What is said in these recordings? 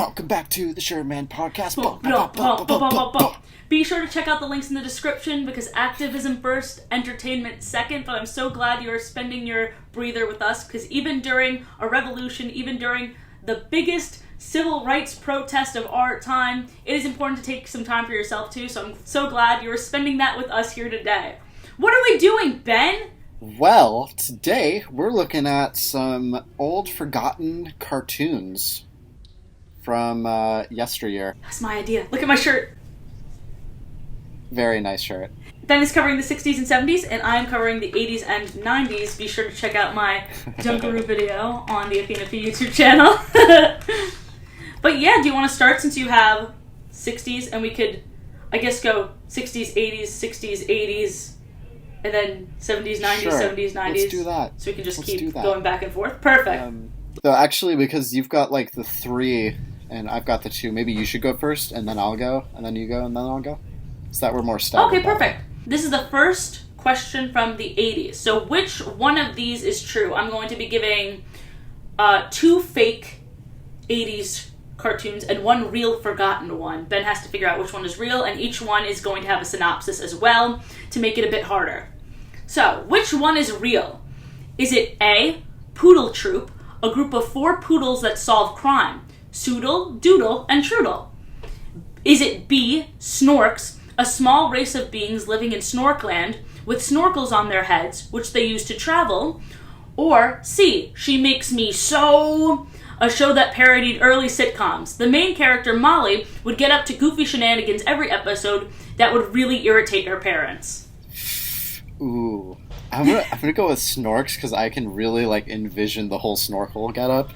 Welcome back to the Sherman Podcast. Be sure to check out the links in the description because activism first, entertainment second. But I'm so glad you're spending your breather with us because even during a revolution, even during the biggest civil rights protest of our time, it is important to take some time for yourself too. So I'm so glad you're spending that with us here today. What are we doing, Ben? Well, today we're looking at some old forgotten cartoons from yesteryear. That's my idea. Look at my shirt. Very nice shirt. Ben is covering the 60s and 70s, and I'm covering the 80s and 90s. Be sure to check out my Dunkaroo video on the Athena P YouTube channel. But yeah, do you want to start since you have 60s, and we could, I guess, go 60s, 80s, 60s, 80s, and then 70s, 90s, Sure. 70s, 90s. Let's do that. So we can just Let's keep do that. going back and forth. Perfect. So actually, because you've got like the three, and I've got the two, maybe you should go first, and then I'll go, and then you go, and then I'll go. So that we're more staggered. Okay, perfect. This is the first question from the 80s. So which one of these is true? I'm going to be giving two fake 80s cartoons and one real forgotten one. Ben has to figure out which one is real, and each one is going to have a synopsis as well to make it a bit harder. So, which one is real? Is it A, Poodle Troop, a group of 4 poodles that solve crime? Soodle, Doodle, and Troodle. Is it B, Snorks, a small race of beings living in Snorkland with snorkels on their heads, which they use to travel? Or C, She Makes Me So, a show that parodied early sitcoms. The main character, Molly, would get up to goofy shenanigans every episode that would really irritate her parents. Ooh. I'm gonna go with Snorks, because I can really, envision the whole snorkel getup.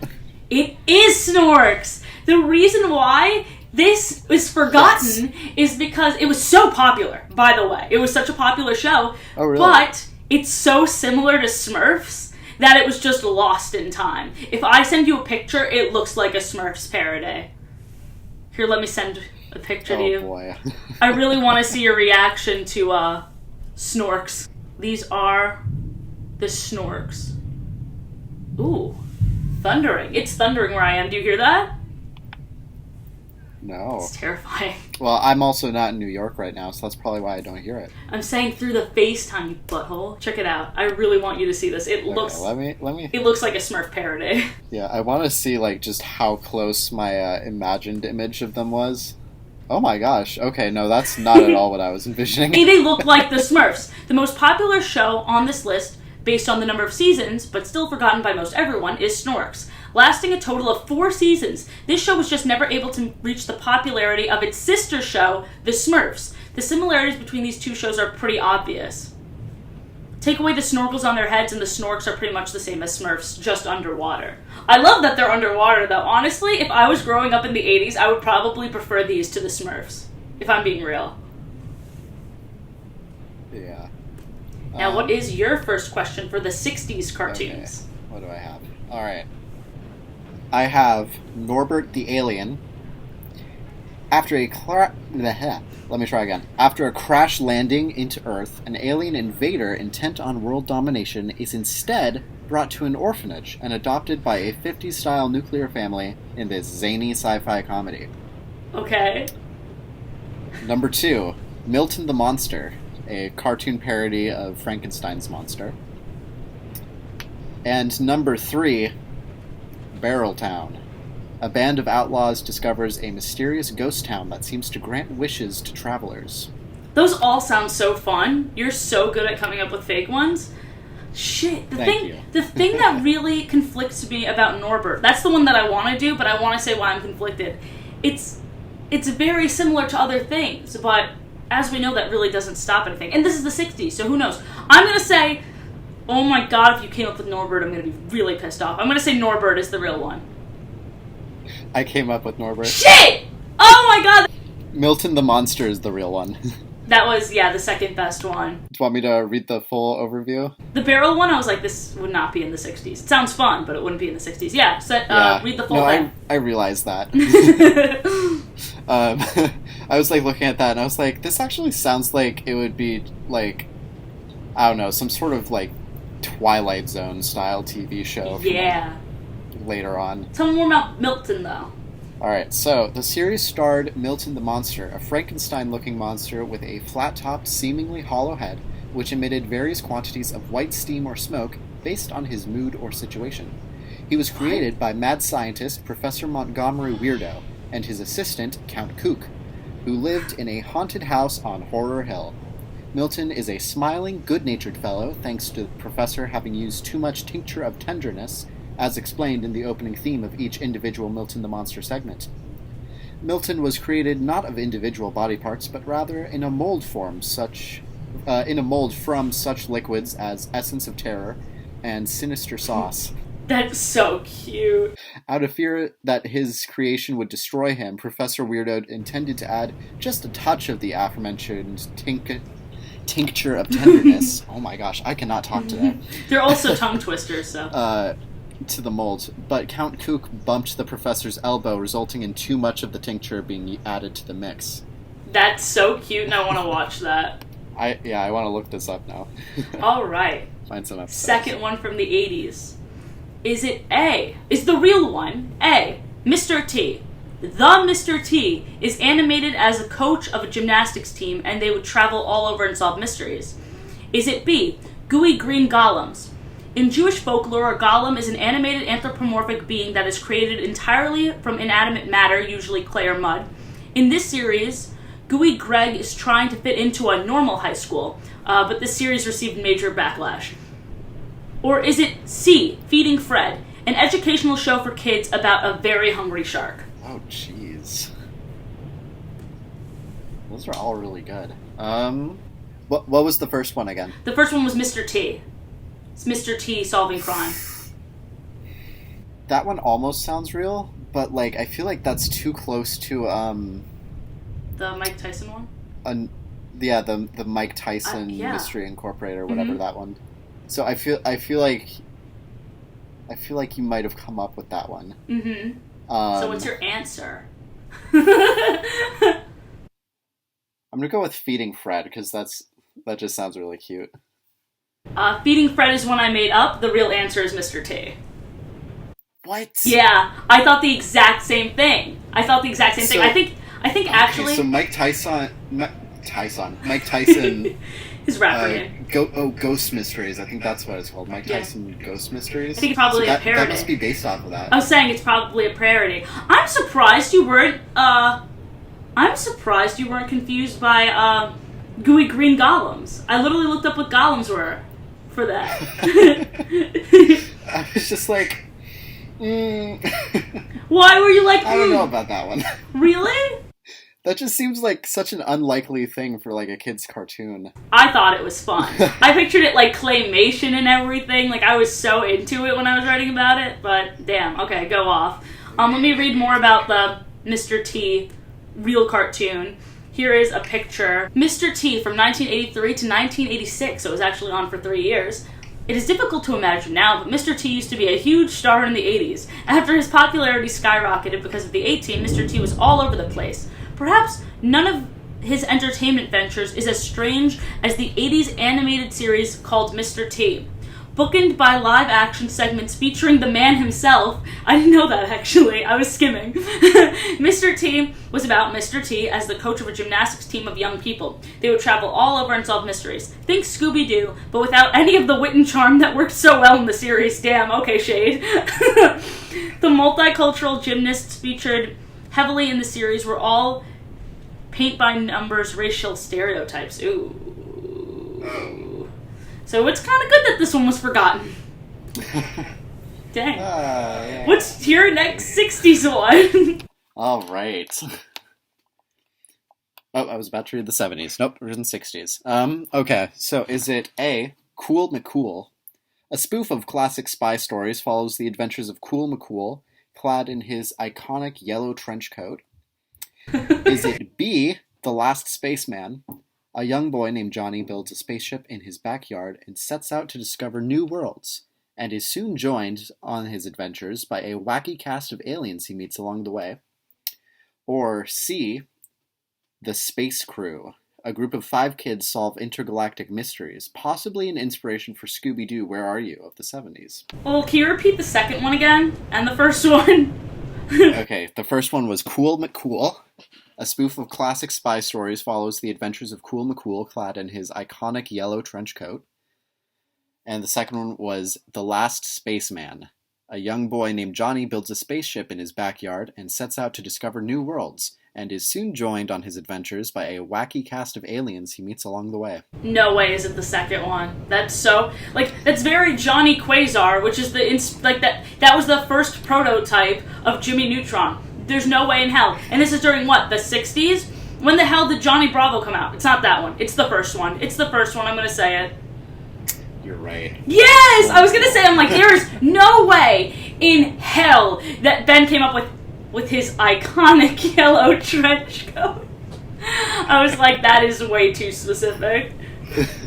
It is Snorks! The reason why this is forgotten is because it was so popular, by the way. It was such a popular show. Oh, really? But it's so similar to Smurfs that it was just lost in time. If I send you a picture, it looks like a Smurfs parody. Here, let me send a picture to you. Oh, boy. I really want to see your reaction to Snorks. These are the Snorks. Ooh, thundering. It's thundering where I am. Do you hear that? No. It's terrifying. Well, I'm also not in New York right now, so that's probably why I don't hear it. I'm saying through the FaceTime, you butthole. Check it out. I really want you to see this. It looks. Let me. It looks like a Smurf parody. Yeah, I want to see just how close my imagined image of them was. Oh my gosh. Okay, no, that's not at all what I was envisioning. They look like the Smurfs. The most popular show on this list, based on the number of seasons, but still forgotten by most everyone, is Snorks. Lasting a total of 4 seasons, this show was just never able to reach the popularity of its sister show, The Smurfs. The similarities between these two shows are pretty obvious. Take away the snorkels on their heads and the Snorks are pretty much the same as Smurfs, just underwater. I love that they're underwater, though. Honestly, if I was growing up in the 80s, I would probably prefer these to the Smurfs, if I'm being real. Yeah. Now, what is your first question for the 60s cartoons? Okay. What do I have? Alright. I have Norbert the Alien. After a crash landing into Earth, an alien invader intent on world domination is instead brought to an orphanage and adopted by a 50s-style nuclear family in this zany sci-fi comedy. Okay. Number 2, Milton the Monster, a cartoon parody of Frankenstein's monster. And number 3, Barreltown. A band of outlaws discovers a mysterious ghost town that seems to grant wishes to travelers. Those all sound so fun. You're so good at coming up with fake ones. Shit. The thing that really conflicts me about Norbert, that's the one that I want to do, but I want to say why I'm conflicted. It's very similar to other things, but as we know, that really doesn't stop anything. And this is the 60s, so who knows? I'm going to say, oh my god, if you came up with Norbert, I'm going to be really pissed off. I'm going to say Norbert is the real one. I came up with Norbert. Shit! Oh my god! Milton the Monster is the real one. That was, the second best one. Do you want me to read the full overview? The barrel one, I was like, this would not be in the 60s. It sounds fun, but it wouldn't be in the 60s. Yeah, read the full thing. I realized that. I was looking at that and I was like, this actually sounds like it would be I don't know, some sort of Twilight Zone style TV show. Yeah. Later on. Tell me more about Milton, though. Alright, so the series starred Milton the Monster, a Frankenstein-looking monster with a flat-topped, seemingly hollow head, which emitted various quantities of white steam or smoke based on his mood or situation. He was created by mad scientist Professor Montgomery Weirdo and his assistant, Count Kook, who lived in a haunted house on Horror Hill. Milton is a smiling, good-natured fellow, thanks to the professor having used too much tincture of tenderness, as explained in the opening theme of each individual Milton the Monster segment. Milton was created not of individual body parts, but rather in a mold from such liquids as Essence of Terror and Sinister Sauce. That's so cute. Out of fear that his creation would destroy him, Professor Weirdo intended to add just a touch of the aforementioned tincture of tenderness. Oh my gosh, I cannot talk today. They're also tongue twisters, so. To the mold, but Count Kook bumped the professor's elbow, resulting in too much of the tincture being added to the mix. That's so cute, and I want to watch that. I want to look this up now. All right. Find some episodes. Second one from the 80s. Is it A? Is the real one A, Mr. T? The Mr. T is animated as a coach of a gymnastics team, and they would travel all over and solve mysteries. Is it B, gooey green golems? In Jewish folklore, a golem is an animated anthropomorphic being that is created entirely from inanimate matter, usually clay or mud. In this series, Gooey Greg is trying to fit into a normal high school, but this series received major backlash. Or is it C, Feeding Fred, an educational show for kids about a very hungry shark? Oh, jeez. Those are all really good. What was the first one again? The first one was Mr. T. It's Mr. T solving crime. That one almost sounds real, but like I feel like that's too close to the Mike Tyson one? The Mike Tyson Mystery Incorporated or whatever that one. So I feel like you might have come up with that one. Mm-hmm. So what's your answer? I'm gonna go with Feeding Fred because that just sounds really cute. Feeding Fred is one I made up. The real answer is Mr. T. What? Yeah, I thought the exact same thing. I think actually. So Mike Tyson. His rapper name. Ghost Mysteries. I think that's what it's called. Mike Tyson Ghost Mysteries. I think it's probably a parody. That must be based off of that. I was saying it's probably a parody. I'm surprised you weren't confused by gooey green golems. I literally looked up what golems were for that. I was just like, Why were you like, I don't know about that one. Really? That just seems like such an unlikely thing for like a kid's cartoon. I thought it was fun. I pictured it like claymation and everything. Like I was so into it when I was writing about it. But damn, okay, go off. Let me read more about the Mr. T real cartoon. Here is a picture. Mr. T from 1983 to 1986. So it was actually on for 3 years. It is difficult to imagine now, but Mr. T used to be a huge star in the 80s. After his popularity skyrocketed because of the A-Team, Mr. T was all over the place. Perhaps none of his entertainment ventures is as strange as the 80s animated series called Mr. T. Bookended by live-action segments featuring the man himself. I didn't know that, actually. I was skimming. Mr. T was about Mr. T as the coach of a gymnastics team of young people. They would travel all over and solve mysteries. Think Scooby-Doo, but without any of the wit and charm that worked so well in the series. Damn, okay, shade. The multicultural gymnasts featured heavily in the series were all paint-by-numbers racial stereotypes. Ooh. So it's kind of good that this one was forgotten. Dang. Yeah. What's your next 60s one? All right. Oh, I was about to read the 70s. Nope, we're in the 60s. Okay, so is it A, Cool McCool? A spoof of classic spy stories follows the adventures of Cool McCool, clad in his iconic yellow trench coat. Is it B, The Last Spaceman? A young boy named Johnny builds a spaceship in his backyard and sets out to discover new worlds, and is soon joined on his adventures by a wacky cast of aliens he meets along the way. Or C, The Space Crew. A group of 5 kids solve intergalactic mysteries, possibly an inspiration for Scooby-Doo, Where Are You? Of the 70s. Well, can you repeat the second one again? And the first one? Okay, the first one was Cool McCool. A spoof of classic spy stories follows the adventures of Cool McCool clad in his iconic yellow trench coat. And the second one was The Last Spaceman. A young boy named Johnny builds a spaceship in his backyard and sets out to discover new worlds, and is soon joined on his adventures by a wacky cast of aliens he meets along the way. No way is it the second one. That's so... that's very Johnny Quasar, which is that was the first prototype of Jimmy Neutron. There's no way in hell. And this is during, what, the 60s? When the hell did Johnny Bravo come out? It's not that one. It's the first one. I'm gonna say it. You're right. Yes! I was gonna say, I'm like, there is no way in hell that Ben came up with his iconic yellow trench coat. I was like, that is way too specific.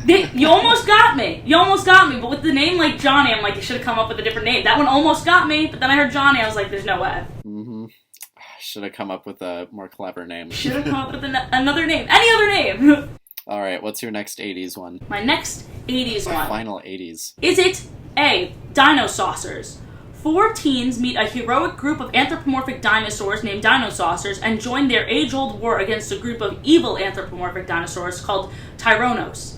You almost got me, but with the name like Johnny, I'm like, you should have come up with a different name. That one almost got me, but then I heard Johnny, I was like, there's no way. Mm-hmm. Should have come up with a more clever name. Should have come up with another name. Any other name. All right, what's your next 80s one? My next 80s one. Final 80s. Is it A, Dino Saucers? 4 teens meet a heroic group of anthropomorphic dinosaurs named Dino Saucers and join their age-old war against a group of evil anthropomorphic dinosaurs called Tyrannos.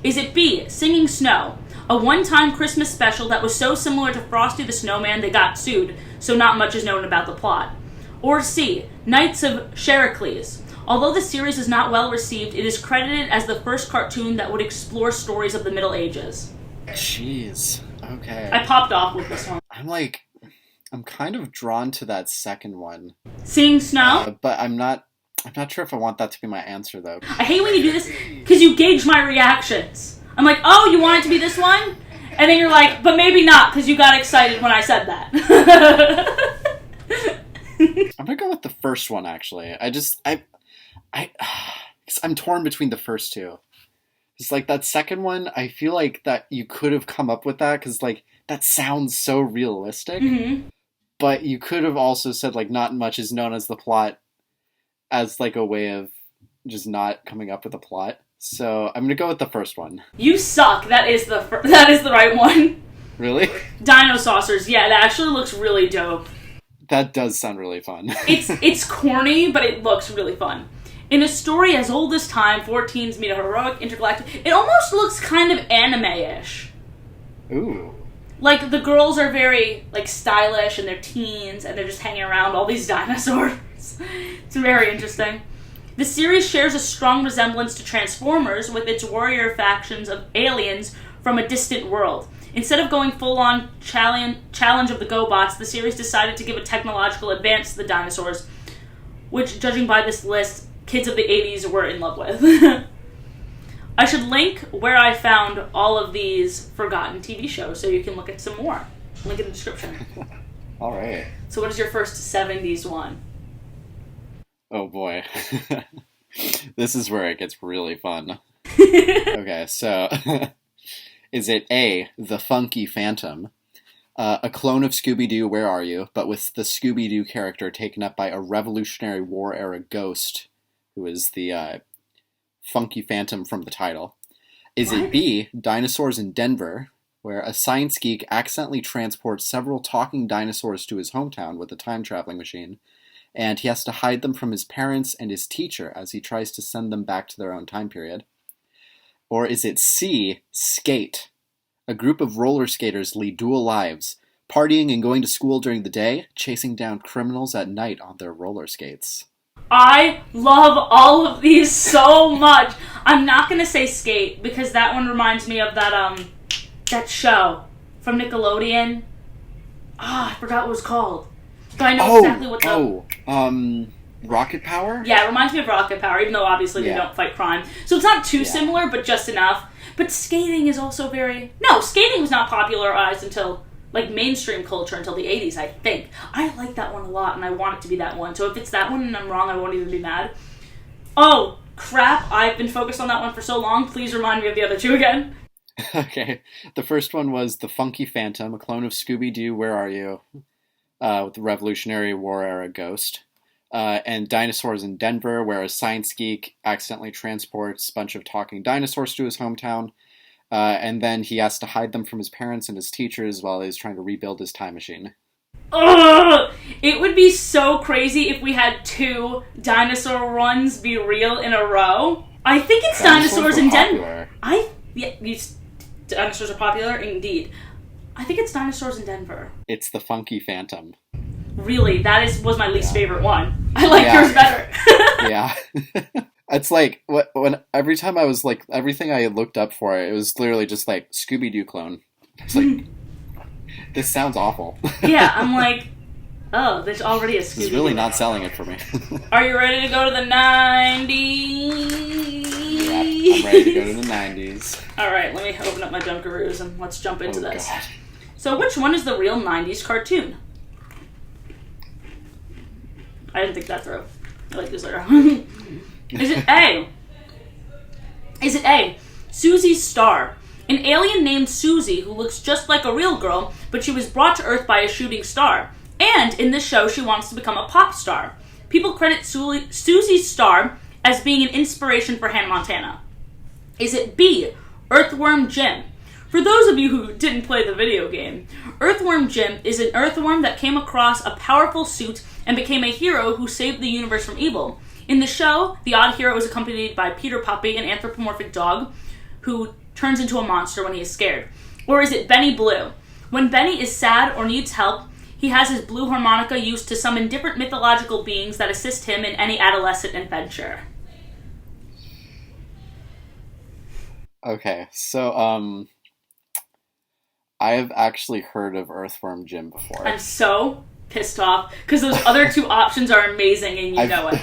Is it B, Singing Snow? A one-time Christmas special that was so similar to Frosty the Snowman they got sued, so not much is known about the plot. Or C, Knights of Shericles. Although the series is not well received, it is credited as the first cartoon that would explore stories of the Middle Ages. Jeez. Okay. I popped off with this one. I'm kind of drawn to that second one. Singing Snow? But I'm not sure if I want that to be my answer, though. I hate when you do this, because you gauge my reactions. I'm like, oh, you want it to be this one? And then you're like, but maybe not, because you got excited when I said that. I'm gonna go with the first one, actually. I'm torn between the first two. It's like that second one, I feel like that you could have come up with that, because like that sounds so realistic. Mm-hmm. But you could have also said like not much is known as the plot, as like a way of just not coming up with a plot. So I'm gonna go with the first one. You suck. That is the right one. Really? Dino Saucers. Yeah, it actually looks really dope. That does sound really fun. It's corny, but it looks really fun. In a story as old as time, 4 teens meet a heroic intergalactic... It almost looks kind of anime-ish. Ooh. Like, the girls are very, like, stylish, and they're teens, and they're just hanging around all these dinosaurs. It's very interesting. The series shares a strong resemblance to Transformers with its warrior factions of aliens from a distant world. Instead of going full-on challenge of the GoBots, the series decided to give a technological advance to the dinosaurs, which, judging by this list, kids of the 80s were in love with. I should link where I found all of these forgotten TV shows so you can look at some more. Link in the description. All right. So what is your first 70s one? Oh boy. This is where it gets really fun. Okay, so is it A, The Funky Phantom? A clone of Scooby-Doo, Where Are You? But with the Scooby-Doo character taken up by a Revolutionary War-era ghost, who is the Funky Phantom from the title. Is it B, Dinosaurs in Denver, where a science geek accidentally transports several talking dinosaurs to his hometown with a time-traveling machine, and he has to hide them from his parents and his teacher as he tries to send them back to their own time period? Or is it C, Skate? A group of roller skaters lead dual lives, partying and going to school during the day, chasing down criminals at night on their roller skates. I love all of these so much. I'm not going to say Skate, because that one reminds me of that show from Nickelodeon. I forgot what it was called. But I know exactly what the... Rocket Power? Yeah, it reminds me of Rocket Power, even though obviously they don't fight crime. So it's not too similar, but just enough. But skating is also very... No, skating was not popularized until, like, mainstream culture until the 80s, I think. I like that one a lot, and I want it to be that one. So if it's that one and I'm wrong, I won't even be mad. Oh, crap. I've been focused on that one for so long. Please remind me of the other two again. Okay. The first one was The Funky Phantom, a clone of Scooby-Doo, Where Are You? With the Revolutionary War-era ghost. And Dinosaurs in Denver, where a science geek accidentally transports a bunch of talking dinosaurs to his hometown, and then he has to hide them from his parents and his teachers while he's trying to rebuild his time machine. Ugh! It would be so crazy if we had 2 dinosaur ones be real in a row. I think it's dinosaurs in Denver. Dinosaurs are popular, indeed. I think it's dinosaurs in Denver. It's the Funky Phantom. Really, was my least favorite one. I like yours better. Yeah. It's like every time I was like, everything I looked up for it was literally just like Scooby-Doo clone. It's like, this sounds awful. Yeah, I'm like, oh, there's already a Scooby-Doo. It's really not selling it for me. Are you ready to go to the 90s? Yeah, I'm ready to go to the 90s. Alright, let me open up my Dunkaroos and let's jump into this. God. So which one is the real 90s cartoon? I didn't think that through. I like this later. Is it A, Susie's Star? An alien named Susie who looks just like a real girl, but she was brought to Earth by a shooting star. And in this show, she wants to become a pop star. People credit Susie's Star as being an inspiration for Hannah Montana. Is it B, Earthworm Jim? For those of you who didn't play the video game, Earthworm Jim is an earthworm that came across a powerful suit and became a hero who saved the universe from evil. In the show, the odd hero is accompanied by Peter Puppy, an anthropomorphic dog who turns into a monster when he is scared. Or is it Benny Blue? When Benny is sad or needs help, he has his blue harmonica used to summon different mythological beings that assist him in any adolescent adventure. Okay, so, I've actually heard of Earthworm Jim before. I'm so pissed off, because those other 2 options are amazing and you know it.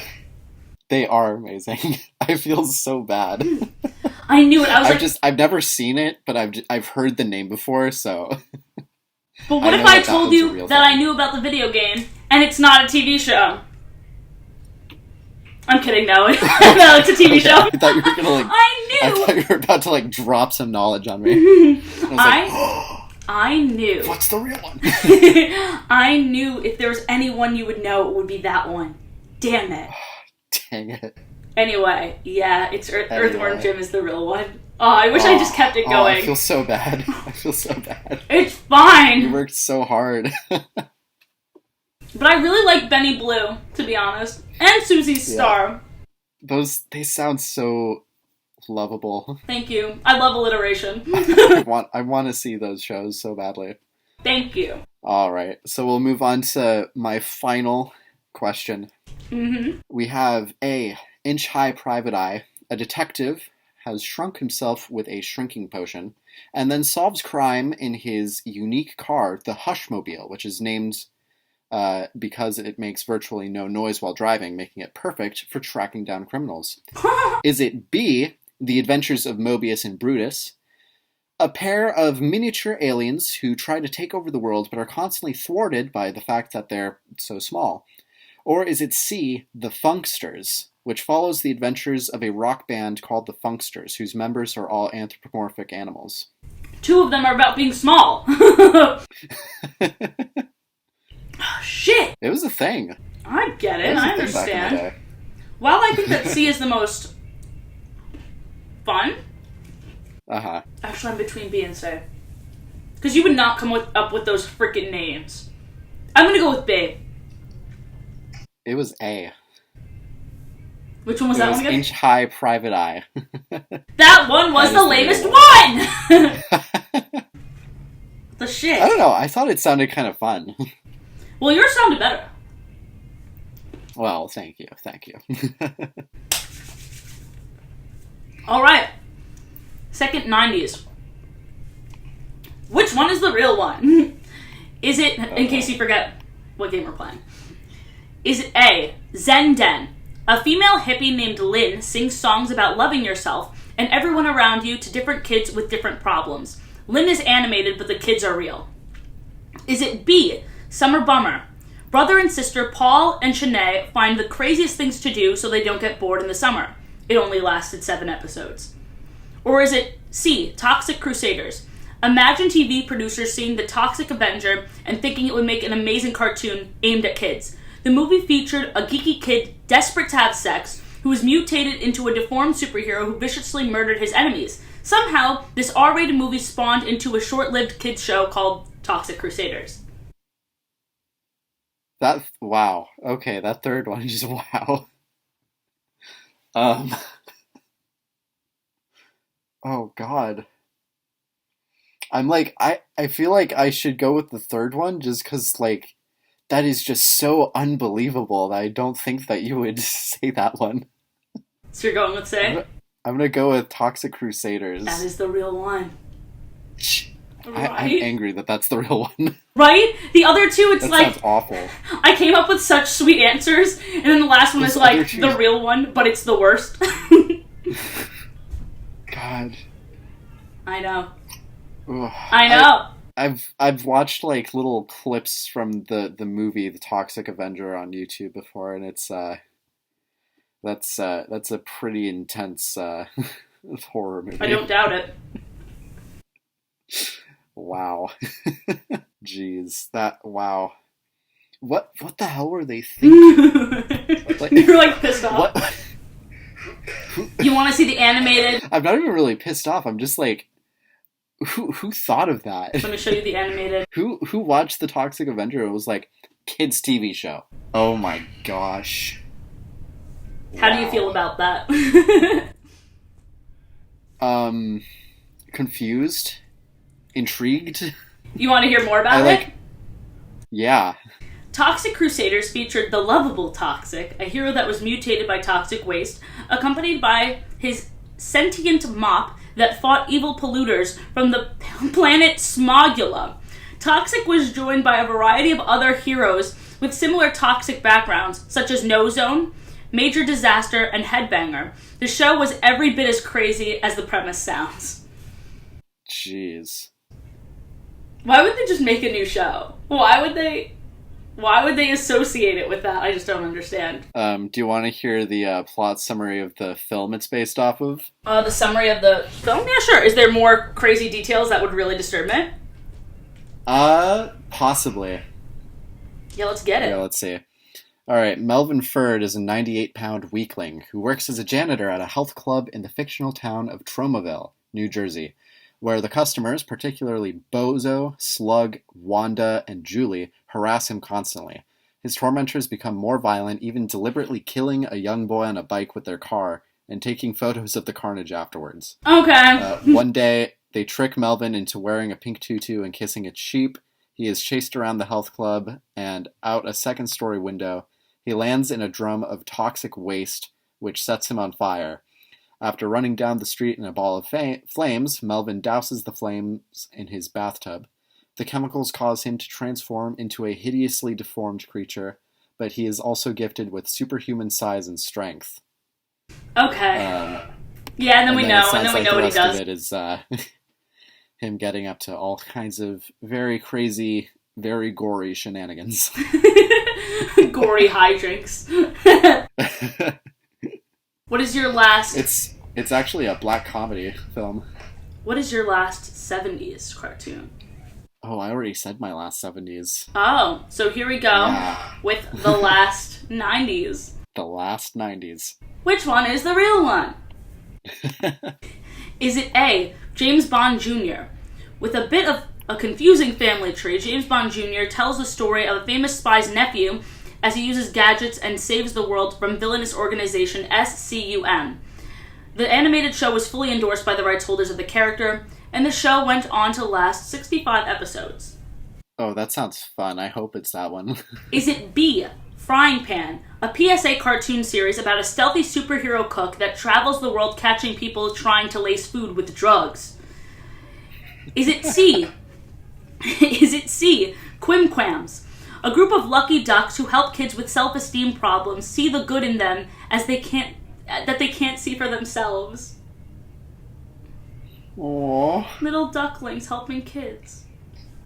They are amazing. I feel so bad. I knew it. I've never seen it, but I've heard the name before, so. But what if I told you that I knew about the video game and it's not a TV show? I'm kidding, no. No, it's a TV show. I thought you were gonna like. I thought you were about to like drop some knowledge on me. I knew. What's the real one? I knew if there was anyone you would know, it would be that one. Damn it. Dang it. Anyway, yeah, it's Earthworm Jim is the real one. Oh, I wish I just kept it going. I feel so bad. It's fine. You worked so hard. But I really like Benny Blue, to be honest. And Susie's Star. They sound so lovable. Thank you. I love alliteration. I want to see those shows so badly. Thank you. Alright, so we'll move on to my final question. Mm-hmm. We have A, Inch-High Private Eye. A detective has shrunk himself with a shrinking potion, and then solves crime in his unique car, the Hushmobile, which is named because it makes virtually no noise while driving, making it perfect for tracking down criminals. Is it B, The Adventures of Mobius and Brutus? A pair of miniature aliens who try to take over the world but are constantly thwarted by the fact that they're so small. Or is it C, The Funksters, which follows the adventures of a rock band called the Funksters, whose members are all anthropomorphic animals? 2 of them are about being small. Oh, shit! It was a thing. I get it. I understand. While I think that C is the most fun, actually I'm between B and C. Because you would not come up with those freaking names. I'm gonna go with B. It was A. Which one was that one again? Inch-High Private Eye. That one was the lamest one! The shit. I don't know. I thought it sounded kind of fun. Well, yours sounded better. Well, thank you. Alright. Second 90s. Which one is the real one? Is it, in case you forget what game we're playing, is it A, Zen Den? A female hippie named Lynn sings songs about loving yourself and everyone around you to different kids with different problems. Lynn is animated, but the kids are real. Is it B, Summer Bummer? Brother and sister Paul and Shanae find the craziest things to do so they don't get bored in the summer. It only lasted 7 episodes. Or is it C, Toxic Crusaders? Imagine TV producers seeing the Toxic Avenger and thinking it would make an amazing cartoon aimed at kids. The movie featured a geeky kid desperate to have sex who was mutated into a deformed superhero who viciously murdered his enemies. Somehow, this R-rated movie spawned into a short-lived kids show called Toxic Crusaders. Wow. Okay, that third one is wow. Um, oh God. I feel like I should go with the third one just because, like, that is just so unbelievable that I don't think that you would say that one. So you're going with I'm say? gonna, I'm gonna go with Toxic That Crusaders. is the real one. I'm Right? angry that that's the real one. Right? The other two, it's That like, sounds awful. I came up with such sweet answers, and then the last one is Those other like two, the real one, but it's the worst. God. I know. Ugh. I know. I've watched like little clips from the movie The Toxic Avenger on YouTube before, and it's that's a pretty intense horror I movie. don't doubt it. Wow. Jeez, that wow. What the hell were they thinking? Like You're like pissed off. what? You want to see the animated? I'm not even really pissed off. I'm just like, who thought of that? Let me show you the animated. Who watched The Toxic Avenger and was like, kids TV show? Oh my gosh. How do you Wow. feel about that? Um, confused, intrigued. You want to hear more about I it? like, yeah. Toxic Crusaders featured the lovable Toxic, a hero that was mutated by toxic waste, accompanied by his sentient mop that fought evil polluters from the planet Smogula. Toxic was joined by a variety of other heroes with similar toxic backgrounds, such as No Zone, Major Disaster, and Headbanger. The show was every bit as crazy as the premise sounds. Jeez. Why would they just make a new show? Why would they associate it with that? I just don't understand. Do you want to hear the plot summary of the film it's based off of? The summary of the film? Yeah, sure. Is there more crazy details that would really disturb me? Possibly. Yeah, let's get Yeah, it. let's see. All right, Melvin Ferd is a 98-pound weakling who works as a janitor at a health club in the fictional town of Tromaville, New Jersey, where the customers, particularly Bozo, Slug, Wanda, and Julie, harass him constantly. His tormentors become more violent, even deliberately killing a young boy on a bike with their car and taking photos of the carnage afterwards. Okay. One day, they trick Melvin into wearing a pink tutu and kissing its sheep. He is chased around the health club and out a second-story window. He lands in a drum of toxic waste, which sets him on fire. After running down the street in a ball of flames, Melvin douses the flames in his bathtub. The chemicals cause him to transform into a hideously deformed creature, but he is also gifted with superhuman size and strength. Okay. Yeah, and then we it know, sounds and then we like know the what he rest does. of it is him getting up to all kinds of very crazy, very gory shenanigans. Gory hijinks. What is your last? It's actually a black comedy film. What is your last 70s cartoon? Oh, I already said my last 70s. Oh, so here we go Yeah. with the last 90s. The last 90s. Which one is the real one? Is it A, James Bond Jr.? With a bit of a confusing family tree, James Bond Jr. tells the story of a famous spy's nephew as he uses gadgets and saves the world from villainous organization SCUM. The animated show was fully endorsed by the rights holders of the character, and the show went on to last 65 episodes. Oh, that sounds fun. I hope it's that one. Is it B, Frying Pan, a PSA cartoon series about a stealthy superhero cook that travels the world catching people trying to lace food with drugs? Is it C? Is it C, Quimquams, a group of lucky ducks who help kids with self-esteem problems see the good in them as they can't see for themselves? Aww. Little ducklings helping kids.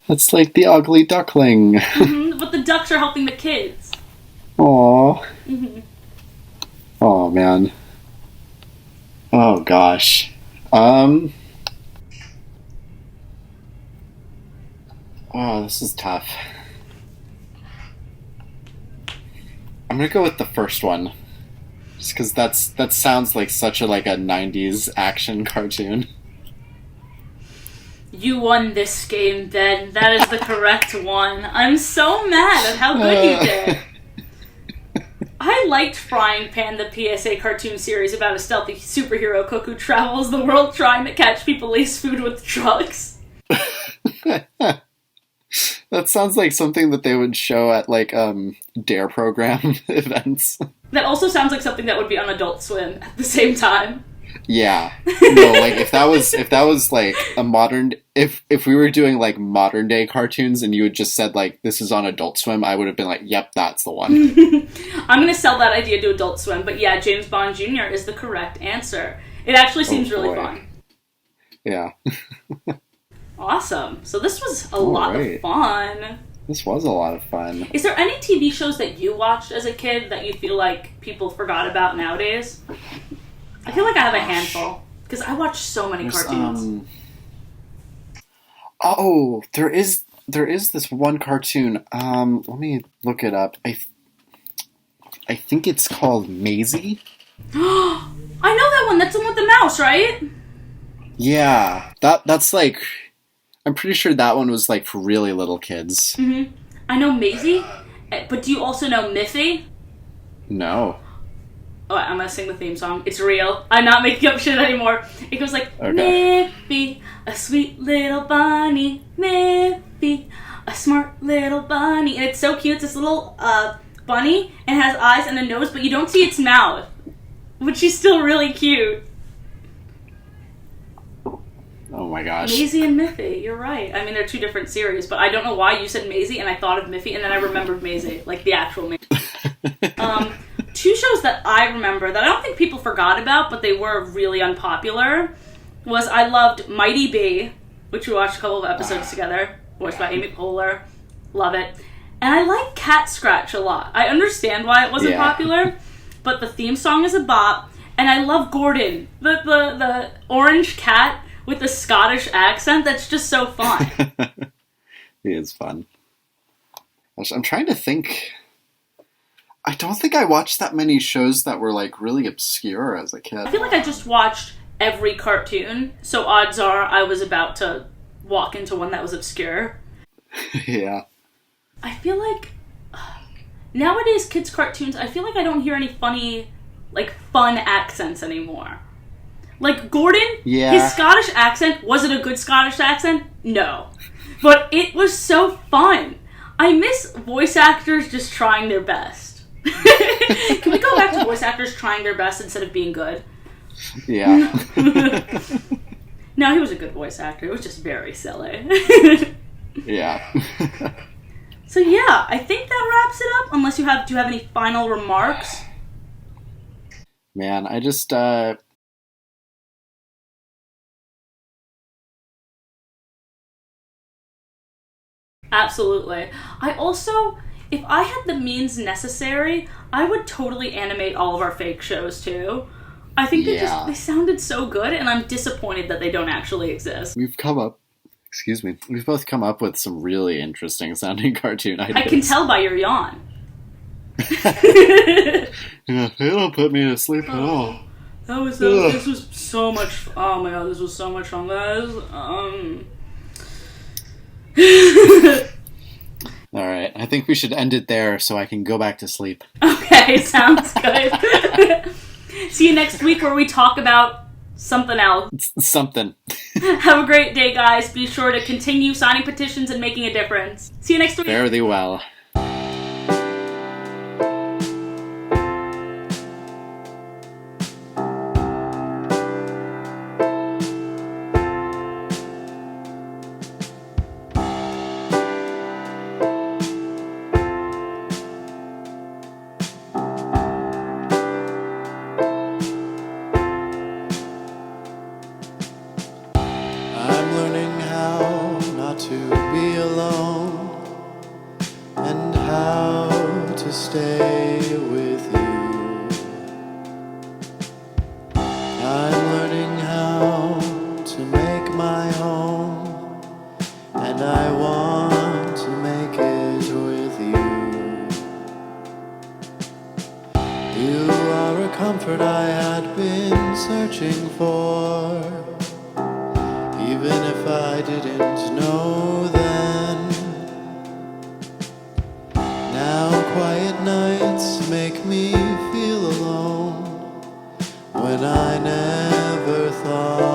That's like the ugly duckling. But the ducks are helping the kids. Aww. Oh, man. Oh, gosh. Oh, this is tough. I'm gonna go with the first one. Just because that sounds like such a 90s action cartoon. You won this game, Ben. That is the correct one. I'm so mad at how good you did. I liked Frying Pan, the PSA cartoon series about a stealthy superhero cook who travels the world trying to catch people lace food with drugs. That sounds like something that they would show at, like, Dare program events. That also sounds like something that would be on Adult Swim at the same time. Yeah. No, like, if that was like a modern, if we were doing like modern day cartoons and you had just said like, this is on Adult Swim, I would have been like, yep, that's the one. I'm going to sell that idea to Adult Swim, but yeah, James Bond Jr. is the correct answer. It actually seems really fun. Yeah. Awesome. So this was a lot of fun. This was a lot of fun. Is there any TV shows that you watched as a kid that you feel like people forgot about nowadays? I feel like I have a handful, because I watch so many cartoons. There is this one cartoon. Let me look it up. I think it's called Maisie. I know that one. That's the one with the mouse, right? Yeah, that's like, I'm pretty sure that one was like for really little kids. Mm-hmm. I know Maisie, but do you also know Miffy? No. Oh, I'm gonna sing the theme song. It's real. I'm not making up shit anymore. It goes like, okay. Miffy, a sweet little bunny. Miffy, a smart little bunny. And it's so cute. It's this little bunny and has eyes and a nose, but you don't see its mouth. But she's still really cute. Oh my gosh. Maisie and Miffy, you're right. I mean, they're two different series, but I don't know why you said Maisie and I thought of Miffy and then I remembered Maisie, like the actual Maisie. Two shows that I remember that I don't think people forgot about, but they were really unpopular, was I loved Mighty Bee, which we watched a couple of episodes together, voiced by Amy Poehler. Love it. And I like Cat Scratch a lot. I understand why it wasn't popular, but the theme song is a bop, and I love Gordon, the orange cat with the Scottish accent. That's just so fun. He is fun. I'm trying to think. I don't think I watched that many shows that were like really obscure as a kid. I feel like I just watched every cartoon, so odds are I was about to walk into one that was obscure. Yeah. I feel like nowadays kids' cartoons, I feel like I don't hear any funny, like, fun accents anymore. Like, Gordon, his Scottish accent, was it a good Scottish accent? No. But it was so fun. I miss voice actors just trying their best. Can we go back to voice actors trying their best instead of being good? Yeah. No, he was a good voice actor. It was just very silly. Yeah. So yeah, I think that wraps it up. Unless do you have any final remarks? Man, I just Absolutely. I also, if I had the means necessary, I would totally animate all of our fake shows too. I think they sounded so good, and I'm disappointed that they don't actually exist. We've both come up with some really interesting sounding cartoon ideas. I can tell by your yawn. Yeah, they don't put me to sleep at all. This was so much. Oh my god, this was so much fun, guys. Alright, I think we should end it there so I can go back to sleep. Okay, sounds good. See you next week where we talk about something else. Something. Have a great day, guys. Be sure to continue signing petitions and making a difference. See you next week. Fare thee well. Comfort I had been searching for, even if I didn't know then. Now quiet nights make me feel alone when I never thought